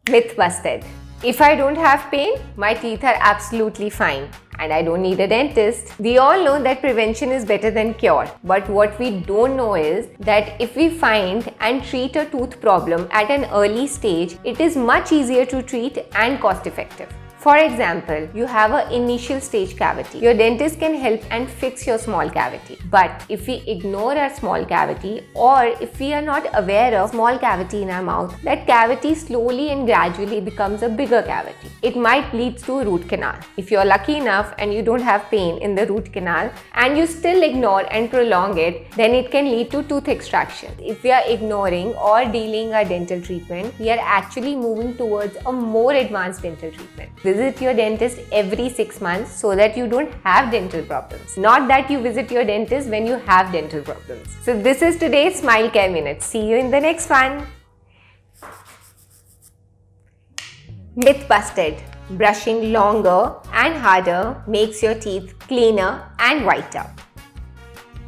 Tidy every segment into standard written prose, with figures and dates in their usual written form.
Myth busted. If I don't have pain, my teeth are absolutely fine and I don't need a dentist. We all know that prevention is better than cure. But what we don't know is that if we find and treat a tooth problem at an early stage, it is much easier to treat and cost effective. For example, you have an initial stage cavity. Your dentist can help and fix your small cavity. But if we ignore our small cavity, or if we are not aware of small cavity in our mouth, that cavity slowly and gradually becomes a bigger cavity. It might lead to a root canal. If you are lucky enough and you don't have pain in the root canal and you still ignore and prolong it, then it can lead to tooth extraction. If we are ignoring or delaying our dental treatment, we are actually moving towards a more advanced dental treatment. Visit your dentist every 6 months so that you don't have dental problems. Not that you visit your dentist when you have dental problems. So this is today's Smile Care Minute. See you in the next one. Myth busted. Brushing longer and harder makes your teeth cleaner and whiter.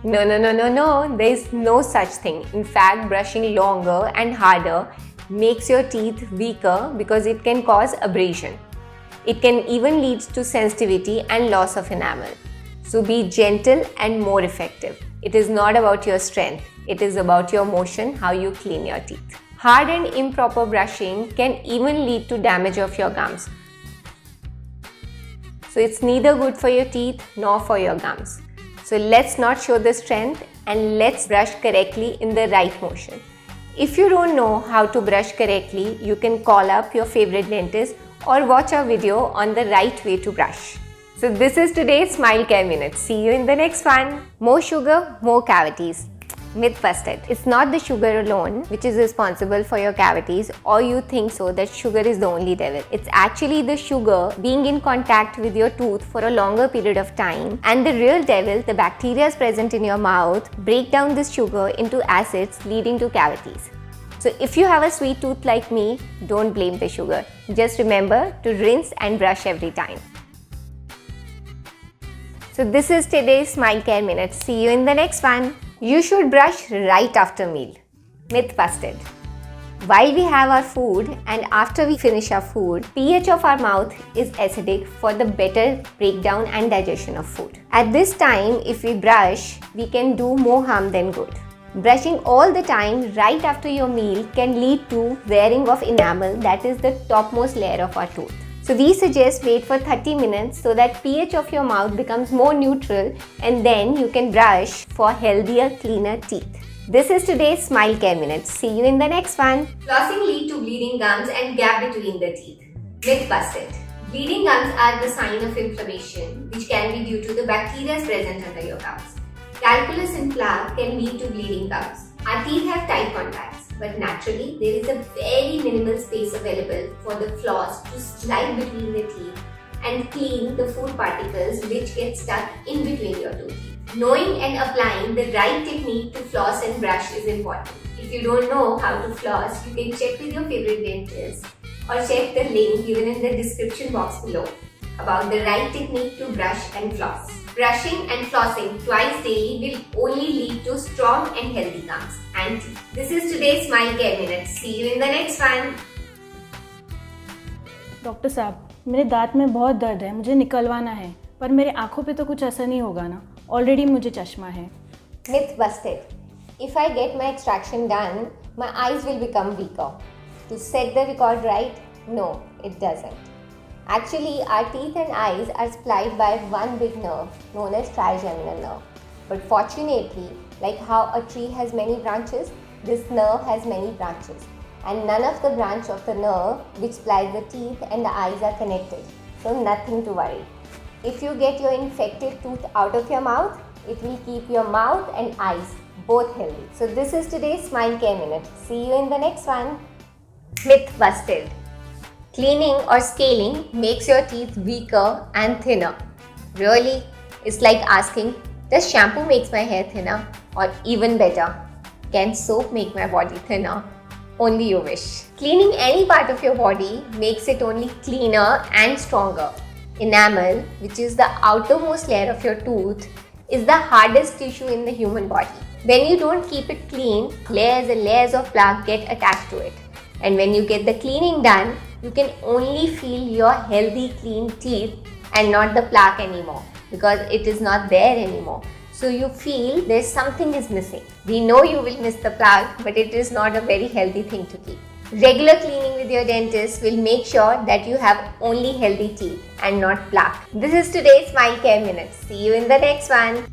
No. There is no such thing. In fact, brushing longer and harder makes your teeth weaker because it can cause abrasion. It can even lead to sensitivity and loss of enamel. So be gentle and more effective. It is not about your strength. It is about your motion, how you clean your teeth. Hard and improper brushing can even lead to damage of your gums. So it's neither good for your teeth nor for your gums. So let's not show the strength and let's brush correctly in the right motion. If you don't know how to brush correctly, you can call up your favorite dentist or watch our video on the right way to brush. So this is today's Smile Care Minute. See you in the next one. More sugar, more cavities. Myth busted. It's not the sugar alone which is responsible for your cavities, or you think so that sugar is the only devil. It's actually the sugar being in contact with your tooth for a longer period of time, and the real devil, the bacteria present in your mouth, break down this sugar into acids leading to cavities. So if you have a sweet tooth like me, don't blame the sugar. Just remember to rinse and brush every time. So this is today's Smile Care Minute. See you in the next one. You should brush right after meal. Myth busted. While we have our food and after we finish our food, pH of our mouth is acidic for the better breakdown and digestion of food. At this time, if we brush, we can do more harm than good. Brushing all the time right after your meal can lead to wearing of enamel, that is the topmost layer of our tooth. So we suggest wait for 30 minutes so that pH of your mouth becomes more neutral, and then you can brush for healthier, cleaner teeth. This is today's Smile Care Minute. See you in the next one. Flossing leads to bleeding gums and gap between the teeth. Myth busted. Bleeding gums are the sign of inflammation, which can be due to the bacteria present under your gums. Calculus and plaque can lead to bleeding gums. Our teeth have tight contacts, but naturally there is a very minimal space available for the floss to slide between the teeth and clean the food particles which get stuck in between your two teeth. Knowing and applying the right technique to floss and brush is important. If you don't know how to floss, you can check with your favorite dentist or check the link given in the description box below about the right technique to brush and floss. Brushing and flossing twice daily will only lead to strong and healthy gums and teeth. This is today's Smile Care Minute. See you in the next one. Doctor साहब, मेरे दांत में बहुत दर्द है, मुझे निकलवाना है, पर मेरे आँखों पे तो कुछ असर नहीं होगा ना? ऑलरेडी मुझे चश्मा है. Myth busted. If I get my extraction done, my eyes will become weaker. To set the record right? No, it doesn't. Actually, our teeth and eyes are supplied by one big nerve known as trigeminal nerve. But fortunately, like how a tree has many branches, this nerve has many branches. And none of the branch of the nerve which supplies the teeth and the eyes are connected. So nothing to worry. If you get your infected tooth out of your mouth, it will keep your mouth and eyes both healthy. So this is today's Smile Care Minute. See you in the next one. Myth busted. Cleaning or scaling makes your teeth weaker and thinner. Really? It's like asking, does shampoo make my hair thinner? Or even better, can soap make my body thinner? Only you wish. Cleaning any part of your body makes it only cleaner and stronger. Enamel, which is the outermost layer of your tooth, is the hardest tissue in the human body. When you don't keep it clean, layers and layers of plaque get attached to it. And when you get the cleaning done, you can only feel your healthy, clean teeth and not the plaque anymore because it is not there anymore. So you feel there's something is missing. We know you will miss the plaque, but it is not a very healthy thing to keep. Regular cleaning with your dentist will make sure that you have only healthy teeth and not plaque. This is today's Smile Care Minute. See you in the next one.